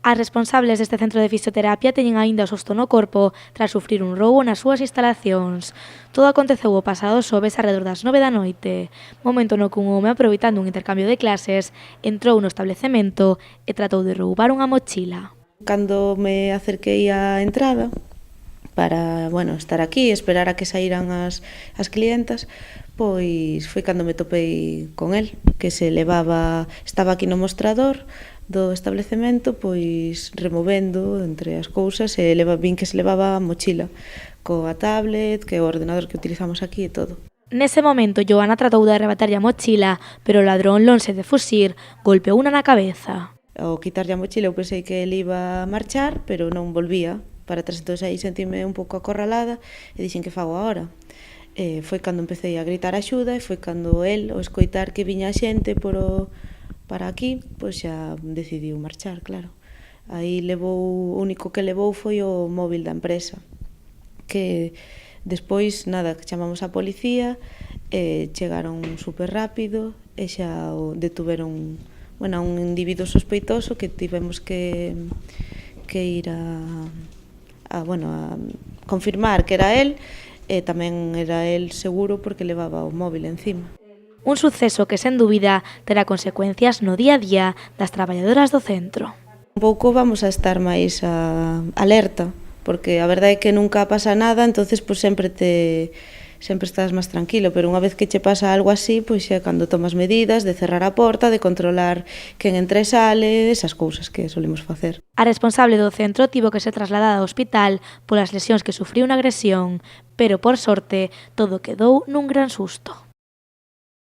As responsables deste centro de fisioterapia teñen aínda o susto no corpo tras sufrir un roubo nas súas instalacións. Todo aconteceu o pasado xoves arredor das 9 da noite, momento no que un home, aproveitando un intercambio de clases, entrou no establecemento e tratou de roubar unha mochila. Cando me acerquei á entrada para, estar aquí e esperar a que saíran as clientas, pois foi cando me topei con el, que estaba aquí no mostrador do establecemento, pois removendo entre as cousas e vin que se levaba a mochila coa tablet, que é o ordenador que utilizamos aquí e todo. Nese momento, Joana tratou de arrebatarlle a mochila, pero o ladrón lonxe de fuxir, golpeou unha na cabeza. Ao quitarlle a mochila eu pensei que ele iba a marchar, pero non volvía para atrás, entón aí sentime un pouco acorralada e dixen que fago agora. Foi cando empecé a gritar axuda e foi cando el, ao escoitar que viña a xente para aquí, pois xa decidiu marchar, claro. Aí o único que levou foi o móvil da empresa, que despois, que chamamos a policía, chegaron super rápido e xa o detuveron, a un individuo sospeitoso que tivemos que ir a confirmar que era el, e tamén era el seguro porque levaba o móvil encima. Un suceso que, sen dúbida, terá consecuencias no día a día das traballadoras do centro. Un pouco vamos a estar máis alerta, porque a verdade é que nunca pasa nada, entonces pois sempre estás máis tranquilo, pero unha vez que che pasa algo así, pois xa cando tomas medidas de cerrar a porta, de controlar quen entra e sale, esas cousas que solemos facer. A responsable do centro tivo que ser trasladada ao hospital polas lesións que sufriu na agresión, pero por sorte todo quedou nun gran susto.